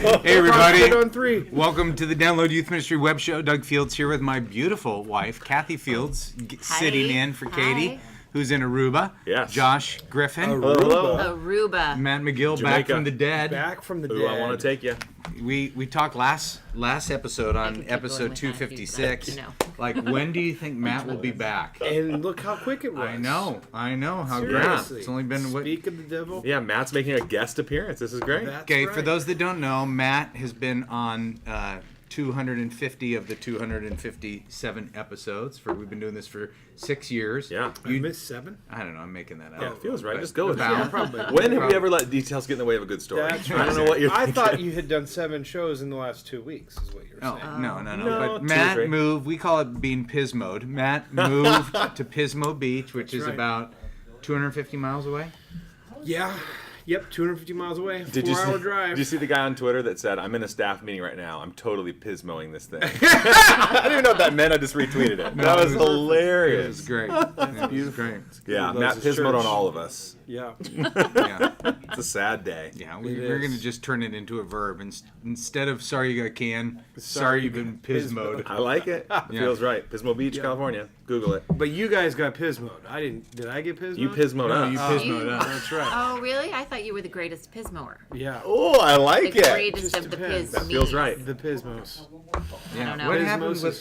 Hey everybody, on 3. welcome to the Download Youth Ministry web show. Doug Fields here with my beautiful wife, Kathy Fields, sitting in for Katie, who's in Aruba. Yes. Josh Griffin. Aruba. Matt McGill, back Jamaica. from the dead. Back from the dead. Ooh, I want to take you. We talked last episode I on can keep episode going with that, 256. you know. Like, when do you think Matt will be back? And look how quick it was. I know how great. Seriously. It's only been what? Speak of the devil. Yeah, Matt's making a guest appearance. This is great. That's Okay, right. for those that don't know, Matt has been on 250 of the 257 episodes. We've been doing this for 6 years. Yeah. You missed 7? I don't know. I'm making that up. Yeah, it feels right. But Just go with it. about- Yeah, probably. When have we ever let details get in the way of a good story? That's I don't know what you're I thinking. thought you had done 7 shows in the last 2 weeks, is what you're Oh, saying. no. No, But 2 or Matt 3. moved. We call it being Pismoed. Matt moved to Pismo Beach, which is right. about 250 miles away. Yeah. Yep, 250 miles away. Did you 4-hour see, drive. Did you see the guy on Twitter that said, "I'm in a staff meeting right now. I'm totally pismoing this thing." I didn't even know what that meant. I just retweeted it. No, That was it was hilarious. It was great. It was great. Yeah, Loves Matt his pismoed on church. all of us. Yeah. Yeah. It's a sad day. Yeah, It we're going to is. just turn it into a verb. Instead of sorry you got canned, sorry you've been Pismoed. I like it. It Yeah. feels right. Pismo Beach, California. Google it. But you guys got Pismoed. I didn't. Did I get Pismoed? You pismoed No, us. you Pismoed up. That's right. Oh, really? I thought you were the greatest pismoer. Yeah. Oh, I like The it. greatest Just of the depends. piz. That feels right. The Pismos. Yeah. don't know. What Pismosis. happened with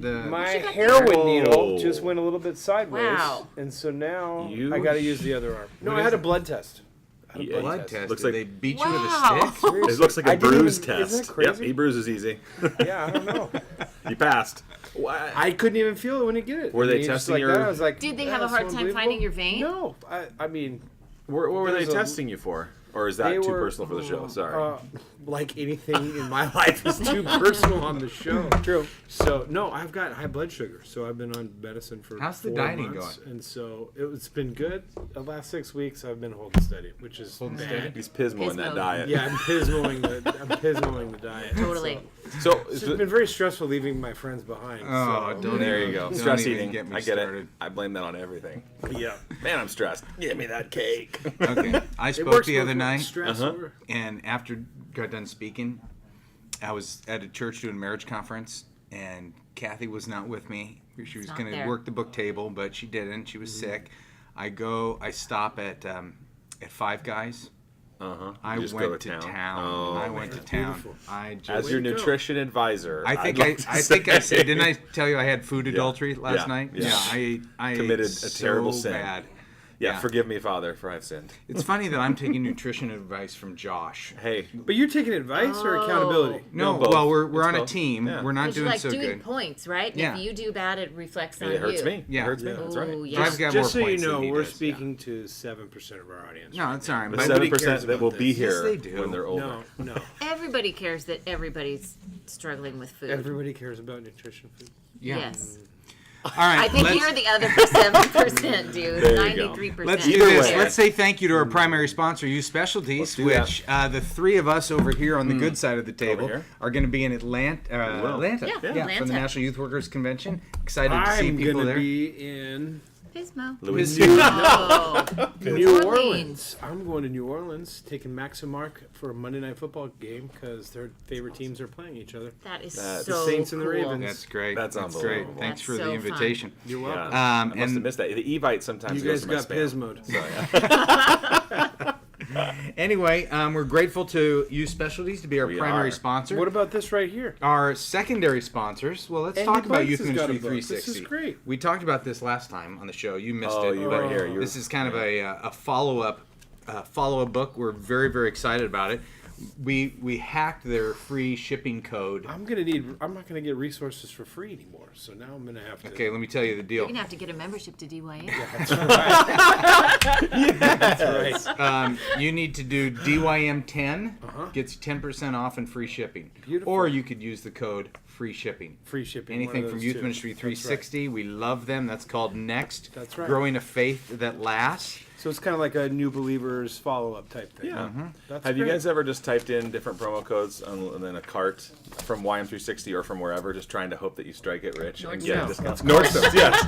the My should get heroin the- needle Oh. just went a little bit sideways. Wow. And so now You I got to use the other arm. No, What I is had a it? blood test. I had a Yeah. blood test? Looks Did like- they beat you Wow. with a stick? It looks like I a didn't bruise even- isn't test. that crazy? Yep, he bruises easy. Yeah, I don't know. You passed. What? I couldn't even feel it when you get it. Were they I mean, just testing like your- that, I was like, Did they "Yeah, have a that's hard time unbelievable." finding your vein? No, I mean, What were they There's a- testing you for? Or is that they too were personal for the show? Sorry. like anything in my life is too personal on the show. True. So no, I've got high blood sugar, so I've been on medicine for How's the 4 dieting months, going? and so it's been good. The last 6 weeks, I've been holding steady, which is Holding bad. steady? He's pismo in that Pismo. diet. Yeah, I'm pismoing the diet. Totally. So, It's just been very stressful leaving my friends behind. Oh, so, don't there even- you go. don't Stress even eating. get me I get started. it. I blame that on everything. yeah. Man, I'm stressed. Give me that cake. Okay. I It spoke works the other both ways. night, Stress Uh-huh. over. and after got done speaking, I was at a church doing a marriage conference, and Kathy was not with me. She was not going to there. work the book table, but she didn't. She was sick. I stop at Five Guys. Uh-huh. I You just went go to town. Oh, I went to town. beautiful. I just. As your Way to go. nutrition advisor, I think I'd like to I think I say- said. Didn't I tell you I had food adultery last Yeah. night? Yeah. I Committed ate a terrible so sin. bad. Yeah, Yeah. forgive me, Father, for I've sinned. It's funny that I'm taking nutrition advice from Josh. Hey, But you're taking advice or accountability? No, No, both. well, we're It's on a both. team. Yeah. We're not Because you're doing like so doing good. points, right? And Yeah. if you do bad, it reflects on it hurts you. me. Yeah. It hurts me. Yeah. That's right. Ooh, yeah. I've got Just more so you points than know, he we're does. speaking to 7% of our audience. No, it's all right. The But Nobody 7% cares that about will this. be Yes, here they do. when they're older. No. Everybody cares that everybody's struggling with food. Everybody cares about nutrition food. yeah. Yes. All right. I think let's, you're the other 7%, dude. There you go. 93%. let's do Either this. way. Let's say thank you to our primary sponsor, Youth Specialties, Let's do that. which the three of us over here on the good side of the table here? are going to be in Atlanta. will. Atlanta. Yeah, For Atlanta. the National Youth Workers Convention. Excited to see I'm people going to there. be in Pismo. Louis- Oh. New Orleans. Orleans. I'm going to New Orleans, taking Max and Mark for a Monday Night Football game because their favorite teams are playing each other. That is That's so the Saints and the cool. Ravens. That's great. That's great. unbelievable. Thanks That's for the so invitation. You're Yeah. welcome. I must and- have missed that. The Evite sometimes You goes guys to my got spam. Pismoed. So, Anyway, we're grateful to Youth Specialties to be our We primary are. sponsor. What about this right here? Our secondary sponsors. Well, let's Andy talk about Bikes Youth has got a Ministry book. 360. This is great. We talked about this last time on the show. You missed Oh, it. you but weren't here. You were- this is kind of a follow-up book. We're very, very excited about it. We hacked their free shipping code. I'm not gonna get resources for free anymore. So now I'm gonna have to. Okay, let me tell you the You're deal. going to have to get a membership to DYA. That's right. You need to do DYM10, gets you 10% off and free shipping. Beautiful. Or you could use the code free shipping. Free shipping. Anything one of from those Youth two. Ministry That's right. 360. We love them. That's called Next. That's right. Growing a Faith That Lasts. So it's kind of like a New Believers follow-up type thing. yeah. That's Have you great. guys ever just typed in different promo codes and then a cart from YM360 or from wherever, just trying to hope that you strike it rich and get Nordstrom. a discount? Nordstrom's, yes.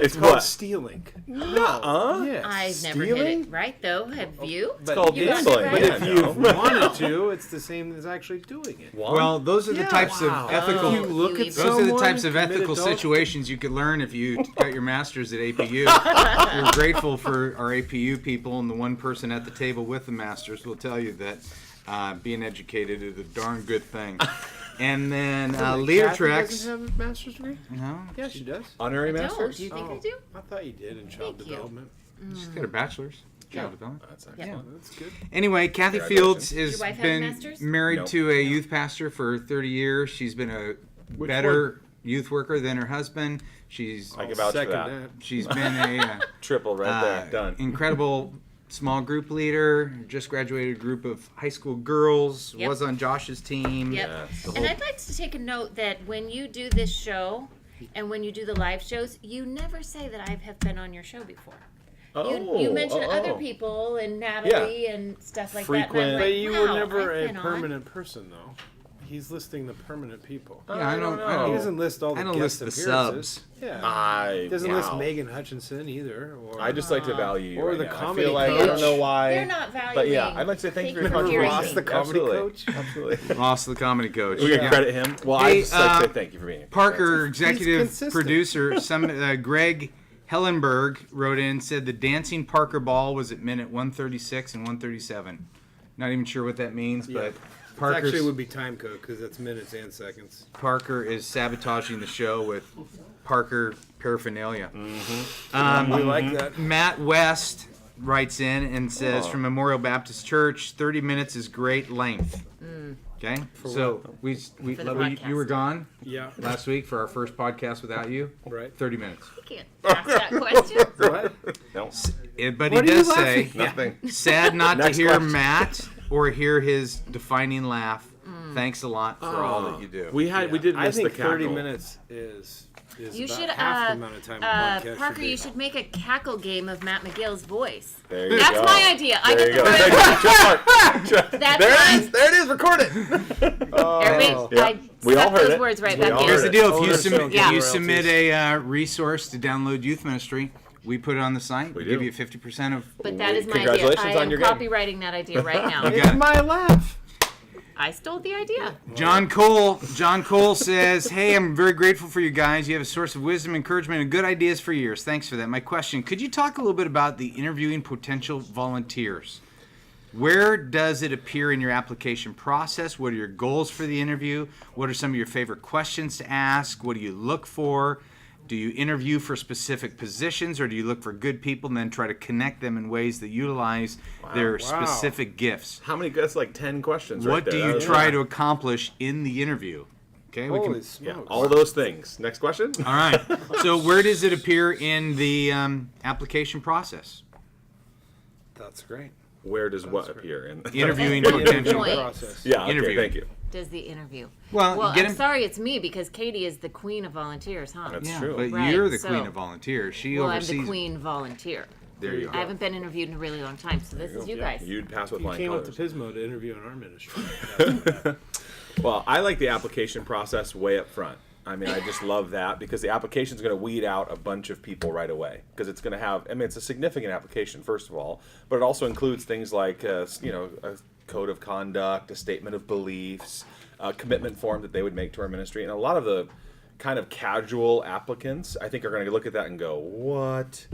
It's called what? stealing. No. Yes. I've never hit stealing? it right though. Have you? But called You got it gambling. right? But Yeah, if no. you wanted to, it's the same as actually doing it. Well, those are the Yeah. types Wow. of ethical. Oh. If you look You at evil. Those are the someone types of commit ethical adultery- situations you could learn if you got your master's at APU. We're grateful for our APU people, and the one person at the table with the master's will tell you that being educated is a darn good thing. And then Leader Kathy Trex. doesn't have a master's degree? No, Yeah, she does. Honorary Don't. masters? Do you think Oh, I do? I thought you did in child Thank you. development. she's got her bachelor's. Child development. That's Yeah. excellent. That's good. Anyway, Kathy Congratulations. Fields has Your wife have a been master's? married No. to a youth pastor for 30 years. She's been a better youth worker than her husband. She's I can vouch for Second that. she's been a Triple right there. Done. incredible small group leader. Just graduated a group of high school girls. Yep. Was on Josh's team. Yep. Yes. The And whole- I'd like to take a note that when you do this show and when you do the live shows, you never say that I have been on your show before. You mention other people and Natalie and stuff like that. Frequent. And I'm But like, you wow, were never I've a been on. permanent person, though. He's listing the permanent people. Yeah, I don't know. know. He doesn't list all the I don't guest list the appearances. subs. Yeah. I Doesn't list wow. Megan Hutchinson either. Or I just like to value you Or right the now. comedy I feel like I coach. don't know why. They're not valuing. But yeah, I'd like to say thank you for your hearing contribution. Ross, the comedy Absolutely. coach. Absolutely. Ross, the comedy coach. We can credit him. Well, I Hey, just like to uh, say thank you for being here. Parker, executive consistent. producer, Greg Hellenberg wrote in, said the dancing Parker ball was at minute 136 and 137. Not even sure what that means, Yeah. but It actually Parker's, would be time code because that's minutes and seconds. Parker is sabotaging the show with Parker paraphernalia. We like that. Matt West writes in and says, Oh. from Memorial Baptist Church, 30 minutes is great length. Okay, so we For the you were podcast. gone Yeah. last week for our first podcast without you. Right. 30 minutes. You can't ask that question. What? No, But What he are you does say, laughing nothing. sad not to Next hear question. Matt or hear his defining laugh. Thanks a lot for all that you do. We did I miss think the 30 cackle. minutes is You about should, half the amount of time a podcast Parker, should be. you should make a cackle game of Matt McGill's voice. There you That's go. my idea. I There get you the go. credit. Thank you. Trademark. That's There it mine. is. There it is. Record it. Everybody, Yeah. I We all stuck heard those it. words right We back all in. Here's heard the it. deal: if you, Owners don't get you royalties. submit a resource to download Youth Ministry, we put it on the site. We do. give you 50% of. But that is my idea. Congratulations I on am your game. copywriting that idea right now. You got It's it. my laugh. I stole the idea. John Cole says, "Hey, I'm very grateful for you guys. You have a source of wisdom, encouragement, and good ideas for years. Thanks for that. My question: could you talk a little bit about the interviewing potential volunteers? Where does it appear in your application process? What are your goals for the interview? What are some of your favorite questions to ask? What do you look for? Do you interview for specific positions, or do you look for good people and then try to connect them in ways that utilize their specific gifts? How many? That's like 10 questions. What right do there. you That was- try to accomplish in the interview? Okay, we Holy can. smokes. Yeah, all those things. Next question. All right. So, where does it appear in the application process? That's great. Where does what appear in Interviewing That's the potential. point. Process. Yeah. Okay, Interview. thank you. Does the interview. Well, Well, get I'm him. sorry it's me because Katie is the queen of volunteers, huh? That's Yeah, true. but Right, you're the so- queen of volunteers. She Well, I'm oversees. the queen volunteer. There you I go. haven't been interviewed in a really long time, so this is you guys. You'd pass with You flying came up colors. to Pismo to interview in our ministry. Well, I like the application process way up front. I mean, I just love that because the application is going to weed out a bunch of people right away because it's going to have. I mean, it's a significant application first of all, but it also includes things like a code of conduct, a statement of beliefs, a commitment form that they would make to our ministry, and a lot of the kind of casual applicants, I think, are going to look at that and go, "What?"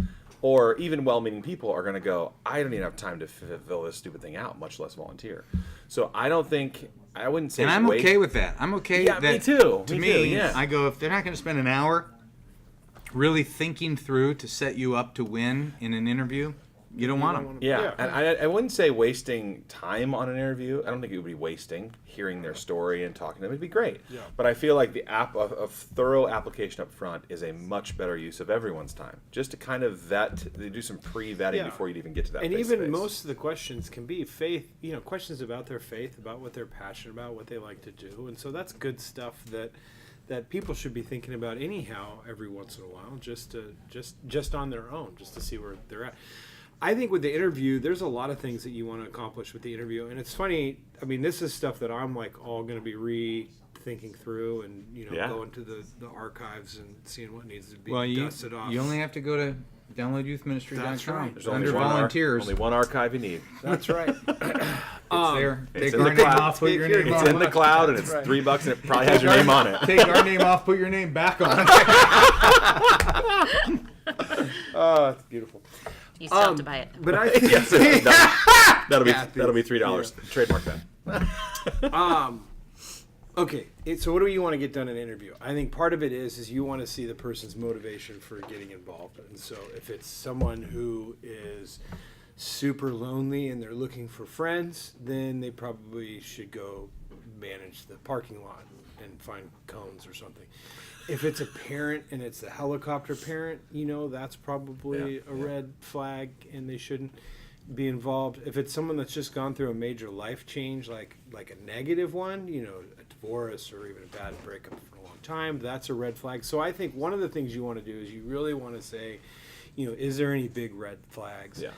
Or even well-meaning people are going to go, "I don't even have time to fill this stupid thing out, much less volunteer." So I wouldn't say. And I'm wait- okay with that. I'm okay. Yeah, that, me too. To Me me, too, yeah. I go if they're not going to spend an hour really thinking through to set you up to win in an interview, you don't want them. Yeah, and I wouldn't say wasting time on an interview. I don't think it would be wasting hearing their story and talking to them. It'd be great. Yeah. But I feel like the of thorough application up front is a much better use of everyone's time. Just to kind of they do some pre-vetting Yeah. before you'd even get to that. And face-to-face. even most of the questions can be faith, questions about their faith, about what they're passionate about, what they like to do. And so that's good stuff that people should be thinking about anyhow every once in a while, just on their own, just to see where they're at. I think with the interview, there's a lot of things that you want to accomplish with the interview. And it's funny, I mean, this is stuff that I'm like all going to be thinking through and Yeah. going to the archives and seeing what needs to be Well, dusted off. you only have to go to downloadyouthministry.com. That's right. There's Under only volunteers. only one archive you need. That's right. It's there. It's Take in our the name cloud. off, put your name It's on. in the cloud, and it's right. $3, and it probably has your name on it. Take our name off, put your name back on. Oh, it's beautiful. You still have to buy it. But I Yes, that'll be $3. Trademark that. Okay, so what do you want to get done in an interview? I think part of it is you want to see the person's motivation for getting involved. And so if it's someone who is super lonely and they're looking for friends, then they probably should go manage the parking lot and find cones or something. If it's a parent and it's the helicopter parent, that's probably a red flag and they shouldn't be involved. If it's someone that's just gone through a major life change, like a negative one, a divorce or even a bad breakup for a long time, that's a red flag. So I think one of the things you want to do is you really want to say, is there any big red flags? Yeah.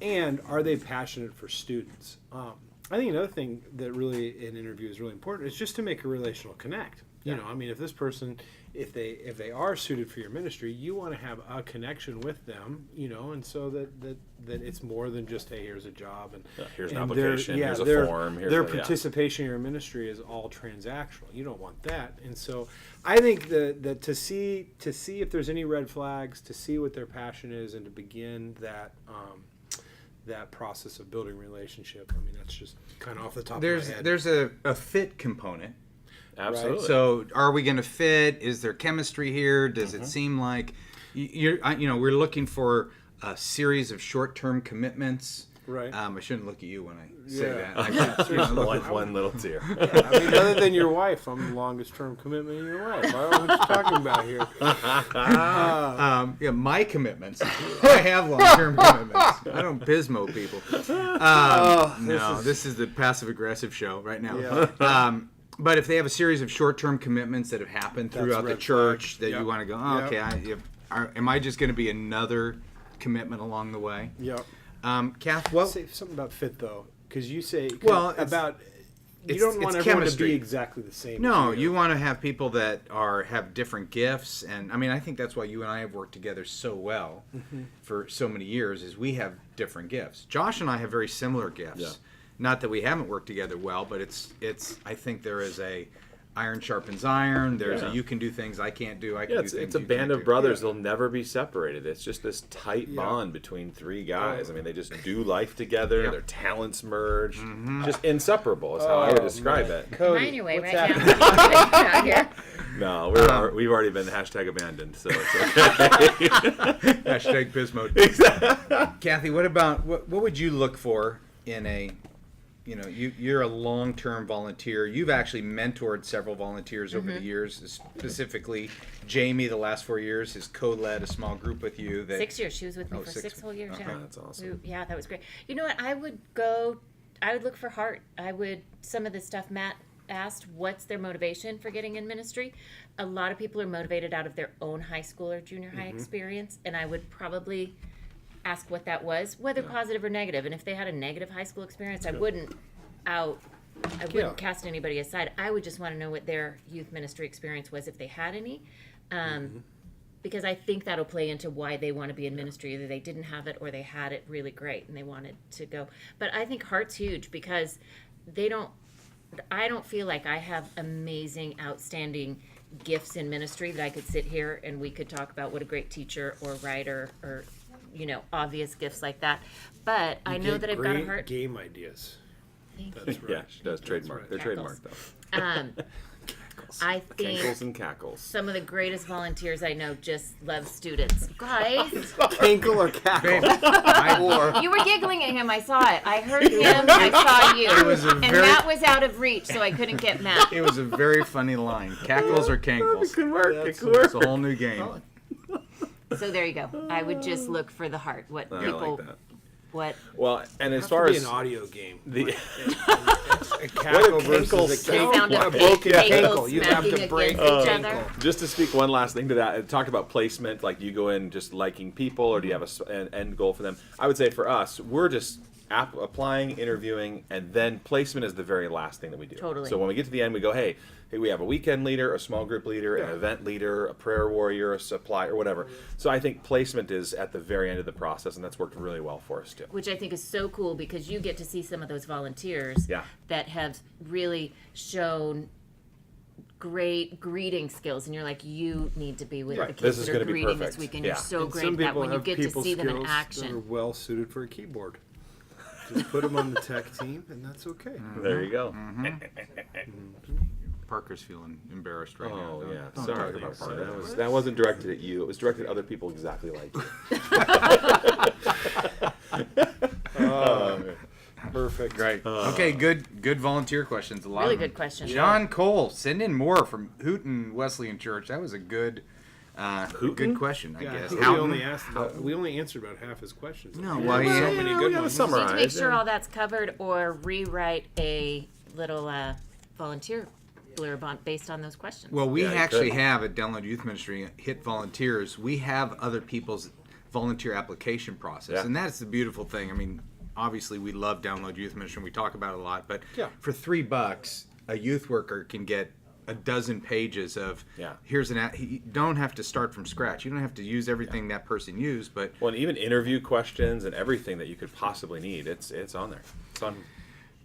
And are they passionate for students? I think another thing that really an interview is really important is just to make a relational connect. If this person, if they are suited for your ministry, you want to have a connection with them, and so that it's more than just, hey, here's a job and Here's an and application, here's a their- form. Their participation in your ministry is all transactional. You don't want that, and so I think that to see if there's any red flags, to see what their passion is, and to begin that process of building relationship. I mean, that's just kind of off the top of my head. There's a fit component. Absolutely. So, are we going to fit? Is there chemistry here? Does it seem like we're looking for a series of short-term commitments? Right. I shouldn't look at you when I say Yeah. that. I should, one little tear. I mean, other than your wife, I'm the longest term commitment in your life. I don't know what you're talking about here. my commitments. I have long-term commitments. I don't pismo people. This is the passive-aggressive show right now. Yeah. But if they have a series of short-term commitments that have happened throughout the red church flag. that Yep. you want to go, Yep. am I just going to be another commitment along the way? Yep. Kath, Say something about fit though, because you say you don't want everyone to be exactly the same. No, as you want to have people that have different gifts, and I mean, I think that's why you and I have worked together so well for so many years. Is we have different gifts. Josh and I have very similar gifts. Yeah. Not that we haven't worked together well, but it's. I think there is a iron sharpens iron. There's a you can do things I can't do. I can do things it's a you band can't of do. brothers. They'll never be separated. It's just this tight bond between three guys. I mean, they just do life together. Yep. Their talents merge. Just inseparable is how I would describe it. Cody, Mine your way what's right happening? now. Out here. No, we've already been #abandoned, so it's okay. Hashtag Pismo. Kathy, what would you look for in a, you're a long-term volunteer. You've actually mentored several volunteers over the years. Specifically, Jamie, the last 4 years, has co-led a small group with you. 6 years. She was with me for 6 6 whole years. Okay. Yeah, That's awesome. Yeah, that was great. You know what? I would look for heart. Some of the stuff Matt asked, what's their motivation for getting in ministry? A lot of people are motivated out of their own high school or junior high experience, and I would probably ask what that was, whether positive or negative. And if they had a negative high school experience, I wouldn't cast anybody aside. I would just want to know what their youth ministry experience was, if they had any. Because I think that'll play into why they want to be in ministry. Either they didn't have it or they had it really great and they wanted to go. But I think heart's huge because I don't feel like I have amazing, outstanding gifts in ministry that I could sit here and we could talk about what a great teacher or writer or, obvious gifts like that. But I know that I've got a heart. Game ideas. Thank you. That's right. Yeah, she does trademark. right. They're Cackles. trademarked though. I think Cankles and cackles. some of the greatest volunteers I know just love students. Guys, Cankle or cackle? you were giggling at him. I saw it. I heard him. I saw you. And Matt was out of reach, so I couldn't get Matt. It was a very funny line. Cackles or cankles? Good work. It's Good work. a whole new game. So there you go. I would just look for the heart. What I people, like that. what Well, and as Has far to be as an audio game. the A cackle versus cankles a sound cankle. sound of A broken cankles cankle. You have smacking to break against a each other. cankle. just to speak one last thing to that, it talked about placement. Like, do you go in just liking people, or do you have an end goal for them? I would say for us, we're just applying, interviewing, and then placement is the very last thing that we do. Totally. So when we get to the end, we go, hey, we have a weekend leader, a small group leader, an event leader, a prayer warrior, a supplier, whatever. So I think placement is at the very end of the process, and that's worked really well for us too. Which I think is so cool because you get to see some of those volunteers Yeah. that have really shown great greeting skills, and you're like, you need to be with Right. the kids This is that are gonna be greeting perfect. this weekend. Yeah. You're so And great some at that people when you have get to people see them in skills that are action. well suited for a keyboard. Just put them on the tech team, and that's okay. There you go. Parker's feeling embarrassed right now. Oh Don't- yeah, don't sorry talk about about that. That wasn't directed at you. It was directed at other people exactly like you. Perfect. Right. Okay, good volunteer questions. A lot Really of them. good question. John Cole, send in more from Houghton Wesleyan Church. That was a good good question, I Yeah, I guess. think we Houghton? only answered about half his questions. No, Yeah, well, so yeah. many we good gotta ones. summarize. You need to make sure yeah. all that's covered, or rewrite a little volunteer blurb based on those questions. Well, we Yeah, you actually could. have at Download Youth Ministry, Hit Volunteers, we have other people's volunteer application process. Yeah. And that's the beautiful thing. I mean, obviously we love Download Youth Ministry and we talk about it a lot, but Yeah. for $3, a youth worker can get a dozen pages of Yeah. here's an you don't have to start from scratch. You don't have to use everything that person used, but Well, and even interview questions and everything that you could possibly need, it's on there. It's on.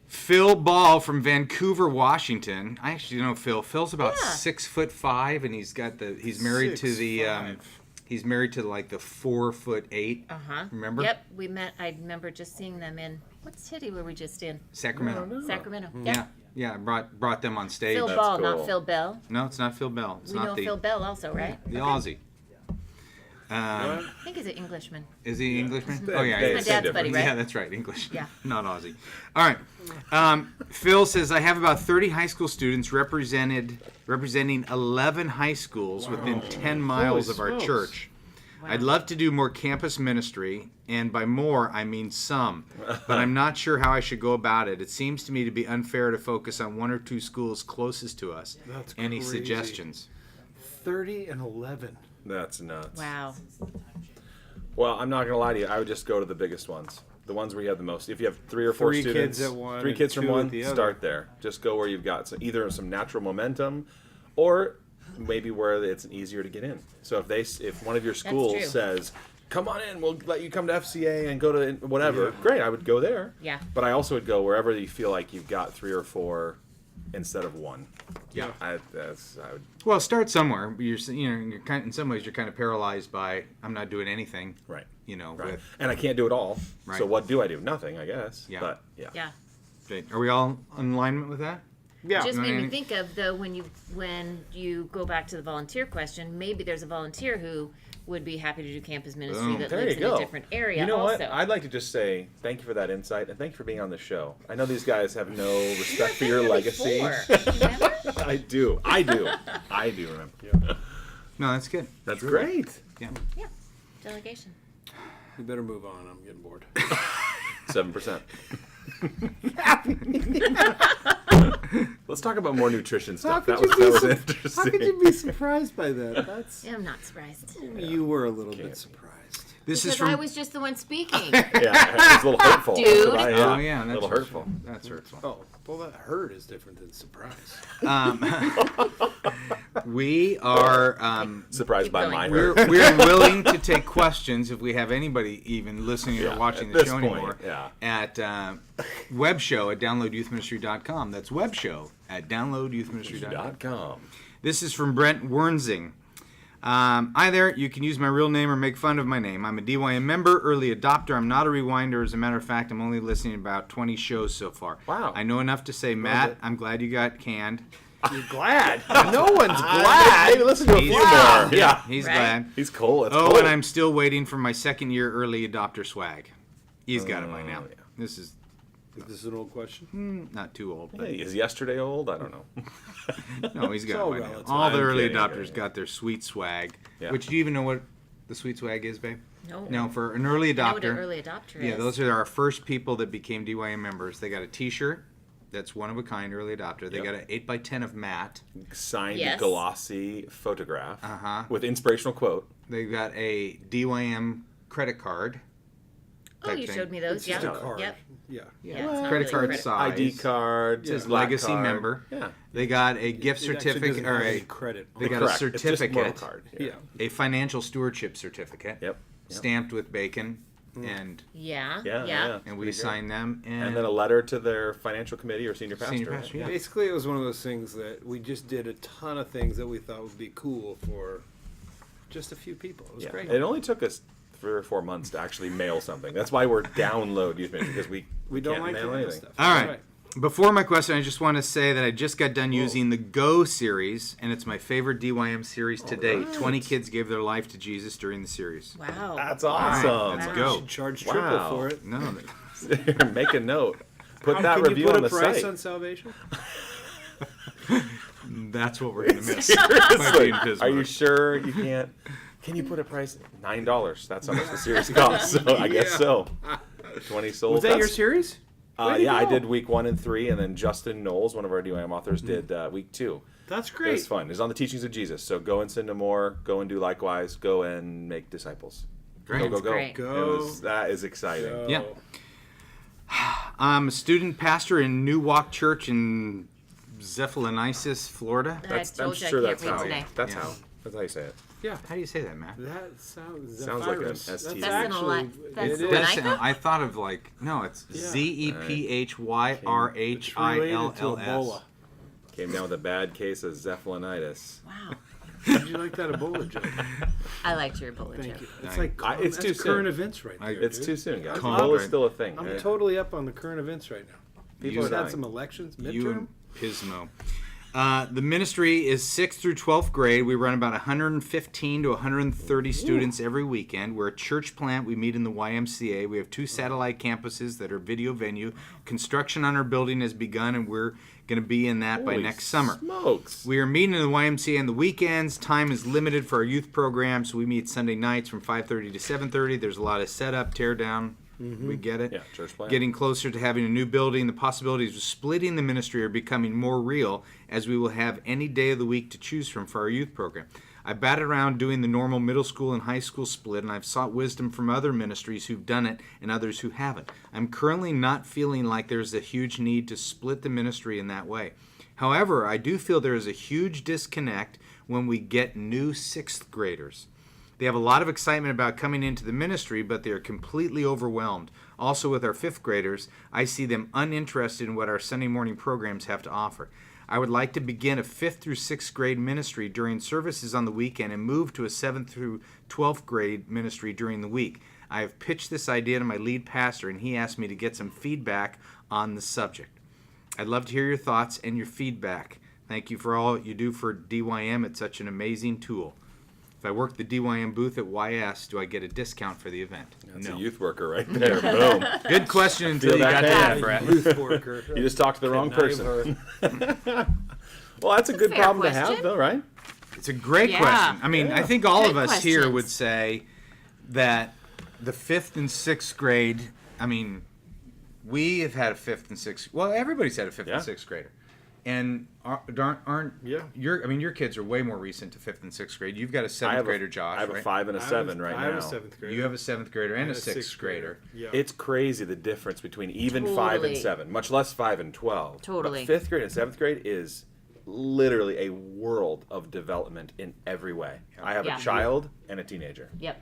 Phil Ball from Vancouver, Washington. I actually know Phil. Phil's about Yeah. 6'5", and he's married to the 6'5". he's married to like the 4'8". Remember? Yep, we met. I remember just seeing them in what city were we just in? Sacramento. Sacramento. Yeah, yeah. Brought them on stage. Phil That's Ball, cool. not Phil Bell. No, it's not Phil Bell. It's We not know the Phil Bell also, right? the Aussie. I think he's an Englishman. Is he Englishman? Yeah. Oh yeah, He's yeah. my dad's buddy, right? Yeah, that's right, English. Yeah. Not Aussie. All right. Phil says I have about 30 high school students representing 11 high schools within 10 miles Holy of our smokes. church. Wow. I'd love to do more campus ministry, and by more I mean some, but I'm not sure how I should go about it. It seems to me to be unfair to focus on one or two schools closest to us. That's Any crazy. suggestions? 30 and 11. That's nuts. Wow. Well, I'm not gonna lie to you. I would just go to the biggest ones, the ones where you have the most. If you have 3 or 4 3 students, kids at one 3 and kids from 2 at one, the other. start there. Just go where you've got either some natural momentum, or maybe where it's easier to get in. So if one of your schools true. says, "Come on in, we'll let you come to FCA and go to whatever," great. I would go there. Yeah. But I also would go wherever you feel like you've got 3 or 4 instead of 1. Yeah. I would. Well, start somewhere. You're in some ways you're kind of paralyzed by I'm not doing anything. Right. With And I can't do it all. Right. So what do I do? Nothing, I guess. Yeah. But yeah. Yeah. Are we all in alignment with that? Yeah. Just made me Any- think of though when you go back to the volunteer question, maybe there's a volunteer who would be happy to do campus ministry Boom. that There lives you in go. a different area. You know also. what? I'd like to just say thank you for that insight and thank you for being on the show. I know these guys have no respect for your legacy. Remember? I do. I do remember. No, that's good. That's great. Yeah. Yeah. Delegation. We better move on. I'm getting bored. 7%. Let's talk about more nutrition stuff. That was interesting. How could you be surprised by that? That's I'm not surprised. you were a little bit surprised. This Because is from. I was just the one speaking. Yeah, it's a little hurtful. Dude. That's what I Oh am. yeah, a that's little hurtful. That's hurtful. Oh, well, that hurt is different than surprise. We are Surprised Keep by going. my we're hurt. we're willing to take questions if we have anybody even listening Yeah, or watching at the this show point, anymore. yeah. At webshow at downloadyouthministry.com. That's webshow at downloadyouthministry.com. .com. This is from Brent Wernsing. Hi there. You can use my real name or make fun of my name. I'm a DYM member, early adopter. I'm not a rewinder. As a matter of fact, I'm only listening to about 20 shows so far. Wow. I know enough to say, Matt, I'm glad you got canned. You're glad. No one's glad. Maybe listen to a few more. Yeah. He's Right. glad. He's cold. It's Oh, cold. and I'm still waiting for my second year early adopter swag. He's got it by now. yeah. This is This is an old question. not too old, but Hey, is yesterday old? I don't know. no, he's got all it by now. relative. All the I'm early kidding, adopters yeah. got their sweet swag. Yeah. Which, do you even know what the sweet swag is, babe? No. No, for an early I know what adopter. an early adopter Yeah, is. those are our first people that became DYM members. They got a T-shirt that's one of a kind, early adopter. They Yep. got an 8x10 of Matt. Signed Yes. glossy photograph Uh-huh. with inspirational quote. They got a DYM credit card. Oh, type you thing. showed me those. It's just Yeah. a card. Yep. Yeah. Yeah, it's not Credit really card credit. size. ID card, Says black legacy card. member. Yeah. They got a gift It actually certificate doesn't or have a any credit. they got Correct. a It's just certificate, Moto card. Yeah. a financial stewardship certificate, Yep. stamped with bacon, and Yeah. Yeah. and we Pretty good. sign them. And then a letter to their financial committee or senior pastor. Senior pastor, yeah. Basically, it was one of those things that we just did a ton of things that we thought would be cool for just a few people. It was Yeah. great. It only took us 3 or 4 months to actually mail something. That's why we're download youth ministry, because we don't can't like mail to mail anything. stuff. All That's right. Before my question, I just want to say that I just got done using the Go series, and it's my favorite DYM series to date. right. 20 kids gave their life to Jesus during the series. Wow. That's awesome. Let's Wow. go. You should charge triple Wow. for it. No, Make a note. Put that Can review you put on a the price site. on salvation? that's what we're going to miss. Seriously. By being Are you Pismo. sure you can't? Can you put a price? $9. That's how much the series costs. So I guess Yeah. so. 20 sold. Was that your That's- series? Way to yeah, I go. did week 1 and 3, and then Justin Knowles, one of our DYM authors, did week 2. That's It great. was fun. It's on the teachings of Jesus. So go and sin no more. Go and do likewise. Go and make disciples. Great. Go, go, That's go. great. Go. That is exciting. So- Yeah. I'm a student pastor in New Walk Church in Zephyrinisis, Florida. I told you I sure can't that's read how. today. That's Yeah. how. That's how you say it. Yeah. How do you say that, Matt? That sounds like an Zephyrus. ST. That's That's actually that's it the is. one That's, I thought? I thought of like, no, it's Yeah. Zephyrihlls. It's related to Ebola. Came down with a bad case of Zephyrinitis. Wow. Did you like that Ebola joke? I liked your bullet Thank joke. you. It's Thank like you. It's that's too current soon. events right there. It's dude. too soon, guys. Calm Ebola's down. still a thing. I'm right? totally up on the current events right now. People You have had and I. some elections You midterm. and Pismo. The ministry is 6th through 12th grade. We run about 115 to 130 students every weekend. We're a church plant. We meet in the YMCA. We have 2 satellite campuses that are video venue. Construction on our building has begun, and we're going to be in that by Holy next summer. Smokes. We are meeting in the YMCA on the weekends. Time is limited for our youth program, so we meet Sunday nights from 5:30 to 7:30. There's a lot of setup, tear down. We get it. Yeah, church plant. Getting closer to having a new building, the possibilities of splitting the ministry are becoming more real, as we will have any day of the week to choose from for our youth program. I batted around doing the normal middle school and high school split, and I've sought wisdom from other ministries who've done it and others who haven't. I'm currently not feeling like there's a huge need to split the ministry in that way. However, I do feel there is a huge disconnect when we get new 6th graders. They have a lot of excitement about coming into the ministry, but they are completely overwhelmed. Also, with our 5th graders, I see them uninterested in what our Sunday morning programs have to offer. I would like to begin a 5th through 6th grade ministry during services on the weekend and move to a 7th through 12th grade ministry during the week. I have pitched this idea to my lead pastor, and he asked me to get some feedback on the subject. I'd love to hear your thoughts and your feedback. Thank you for all you do for DYM. It's such an amazing tool. If I work the DYM booth at YS, do I get a discount for the event? That's No. a youth worker right there. Boom. Good question until Feel you that got to that, pain. Brett. Youth worker. You just talked to the wrong person. Well, that's a good Fair problem to have, question. though, right? It's a great Yeah. question. I mean, I think all Good of us here questions. would say that the 5th and 6th grade, I mean, we have had a 5th and 6th, well, everybody's had a 5th Yeah. and 6th grader. And aren't Yeah. your kids are way more recent to 5th and 6th grade. You've got a 7th grader, Josh, I have a right? 5 and a 7 right I have now. a 7th grader. You have a 7th grader and a a 6th grader. Yeah. It's crazy the difference between even 5 and Totally. 7, much less 5 and 12. Totally. But 5th grade and 7th grade is literally a world of development in every way. I have Yeah. a child and a teenager. Yep.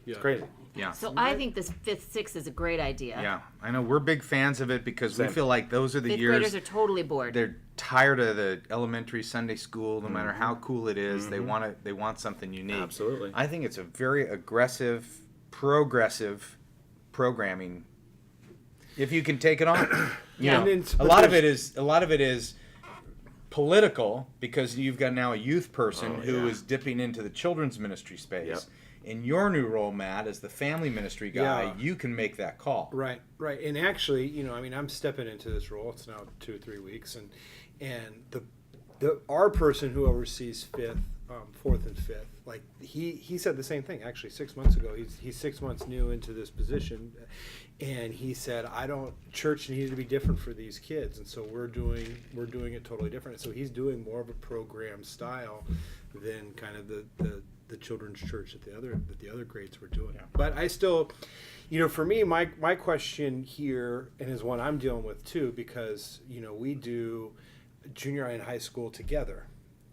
Yeah. It's crazy. Yeah. So I think this 5th, 6th is a great idea. Yeah. I know we're big fans of it because we Same. feel like those are the 5th years graders are totally bored. they're tired of the elementary Sunday school. No matter how cool it is, they want something unique. Absolutely. I think it's a very aggressive, progressive programming. If you can take it on, you Yeah. know, And it's- a but lot of there's- it is political because you've got now a youth person Oh, who yeah. is dipping into the children's ministry space. Yep. In your new role, Matt, as the family ministry guy, Yeah. you can make that call. Right, right. And actually, you know, I mean, I'm stepping into this role. It's now 2 or 3 weeks, and our person who oversees 5th, 4th, and 5th, like he said the same thing. Actually, 6 months ago, he's 6 months new into this position, and he said, church needed to be different for these kids, and so we're doing it totally different. So he's doing more of a program style than kind of the the children's church that the other grades were doing. But I still, for me, my question here, and is one I'm dealing with too, because we do junior high and high school together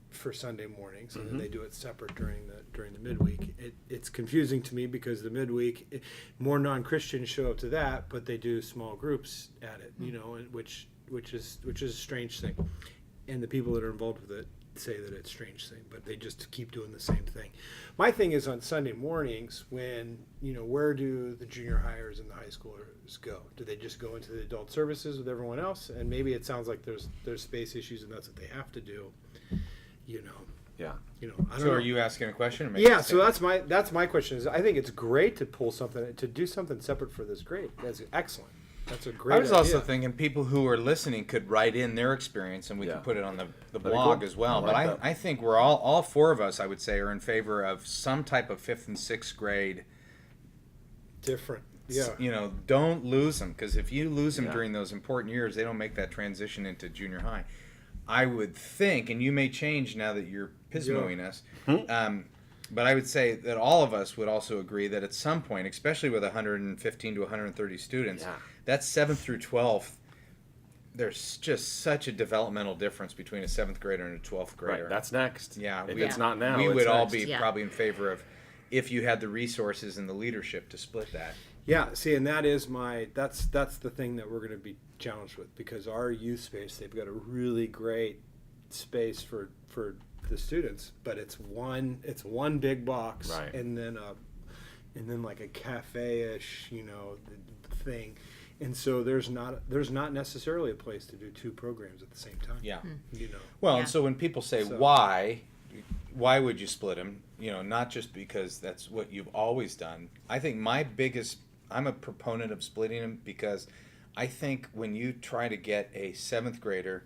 for Sunday mornings, and then they do it separate during the midweek. It's confusing to me because the midweek, more non-Christians show up to that, but they do small groups at it, which is a strange thing. And the people that are involved with it say that it's a strange thing, but they just keep doing the same thing. My thing is on Sunday mornings when, where do the junior hires and the high schoolers go? Do they just go into the adult services with everyone else? And maybe it sounds like there's space issues and that's what they have to do, Yeah. I don't So know. are you asking a question? Or making Yeah, a so statement? that's my question. Is I think it's great to do something separate for this grade. That's excellent. That's a great I was idea. also thinking people who are listening could write in their experience, and we can put it on the blog cool. as well. I like But that. I think we're all four of us, I would say, are in favor of some type of 5th and 6th grade. different. Yeah. Don't lose them, because if you lose them Yeah. during those important years, they don't make that transition into junior high. I would think, and you may change now that you're pismoing us, but I would say that all of us would also agree that at some point, especially with 115 to 130 students, that's 7th through 12th. There's just such a developmental difference between a 7th grader and a 12th grader. Right. That's next. Yeah, If we- it's not now, we it's would all next. be Yeah. probably in favor of if you had the resources and the leadership to split that. Yeah, see, and that is that's the thing that we're going to be challenged with, because our youth space, they've got a really great space for the students, but it's one big box, Right. and then like a cafe-ish, thing, and so there's not necessarily a place to do two programs at the same time. Yeah. Yeah. Well, and so when people say So- why would you split them? Not just because that's what you've always done. I think I'm a proponent of splitting them because I think when you try to get a 7th grader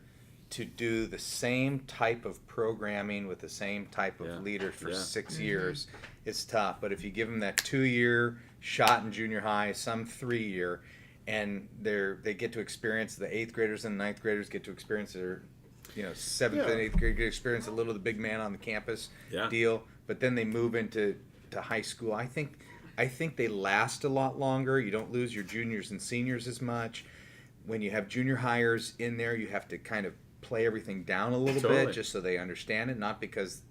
to do the same type of programming with the same type of leader for 6 years, it's tough. But if you give them that 2-year shot in junior high, some 3-year, and they get to experience, the 8th graders and 9th graders get to experience their 7th and 8th grade experience a little the big man on the campus deal, but then they move into high school. I think they last a lot longer. You don't lose your juniors and seniors as much. When you have junior hires in there, you have to kind of play everything down a little bit just so they understand it, not because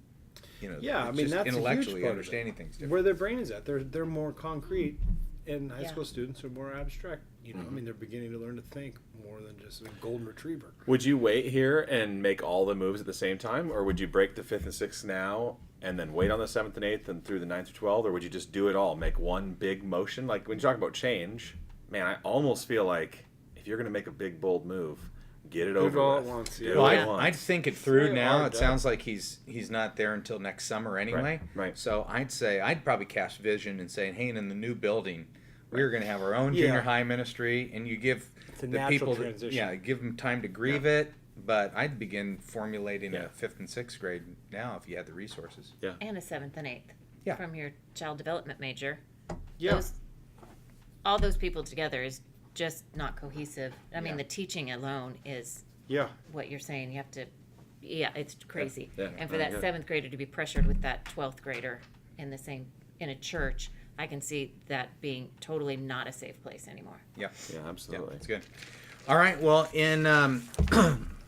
Yeah, I it's mean, just that's a huge intellectually part of it. understanding things different. Where their brain is at, they're more concrete, and high Yeah. school students are more abstract. I mean, they're beginning to learn to think more than just a golden retriever. Would you wait here and make all the moves at the same time, or would you break the 5th and 6th now and then wait on the 7th and 8th and through the 9th through 12th, or would you just do it all, make one big motion? Like when you talk about change, man, I almost feel like if you're going to make a big bold move, get it over all at with. once, Do yeah. it Well, all I'd, at once. I'd think it through Very now. hard It to- sounds like he's not there until next summer anyway. Right. So I'd say I'd probably cast vision and say, hey, in the new building, we're going to have our own Yeah. junior high ministry, and you give It's a the natural people, transition. give them time to grieve it. But I'd begin formulating Yeah. a 5th and 6th grade now if you had the resources. And a 7th and 8th Yeah. from your child development major. Yeah. All those people together is just not cohesive. I mean, Yeah. the teaching alone is Yeah. what you're saying. You have to, it's crazy. Yeah. And for Yeah. that Yeah. 7th grader to be pressured with that 12th grader in a church, I can see that being totally not a safe place anymore. Yeah. Yeah, Yeah, absolutely. that's good. All right. Well, in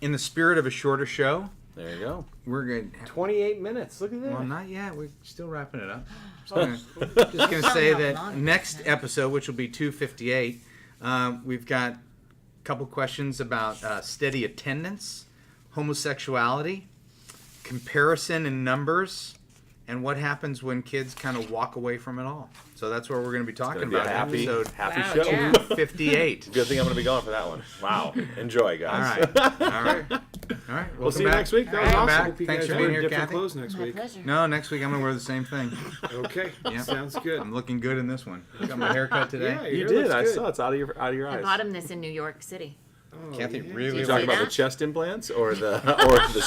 in the spirit of a shorter show, There you go. we're going. 28 minutes. Look at that. Well, not yet. We're still wrapping it up. Just gonna say that next episode, which will be 258, we've got a couple questions about steady attendance, homosexuality, comparison in numbers, and what happens when kids kind of walk away from it all. So that's what we're going to be talking Gonna be a about. happy Episode Wow, show. yeah. 258. Good thing I'm going to be going for that one. Wow. Enjoy, All guys. right. All right. All right. We'll see you back. next week. That was All right. awesome. Back. Hope you Thanks guys for being wear here, different Kathy. clothes next My week. pleasure. No, next week I'm going to wear the same thing. Okay. Yeah. Sounds good. I'm looking good in this one. Got my haircut today. Yeah, You Your did. looks I good. saw it's out of your I eyes. bought him this in New York City. Oh, Kathy yeah. really You See talking about that? the chest implants or the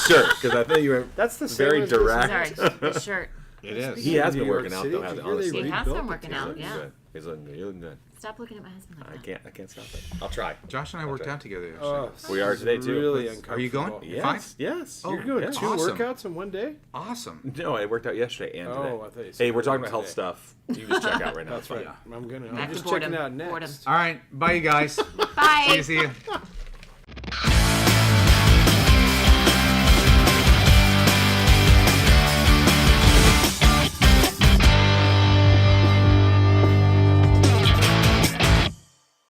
shirt? Because I think you were That's the same very as this. direct. Sorry, the shirt. It is. He has New been York working out City, though. did you hear Honestly, they He has rebuilt been the working town? out, yeah. Good. He's looking good. You're looking good. Stop looking at my husband like that. I can't stop it. I'll try. Josh and I worked out together yesterday. Oh, We are today, too. Really Let's- uncomfortable. Are you going? Yes. Fine. Yes. Oh, You're doing yeah. 2 Awesome. workouts in one day? Awesome. No, it worked out yesterday and today. Oh, I thought you said Hey, we're talking earlier about health today. stuff. You just check out right now. That's right. I'm Back just to boredom. checking out next. Boredom. All right. Bye, you guys. Bye. See you.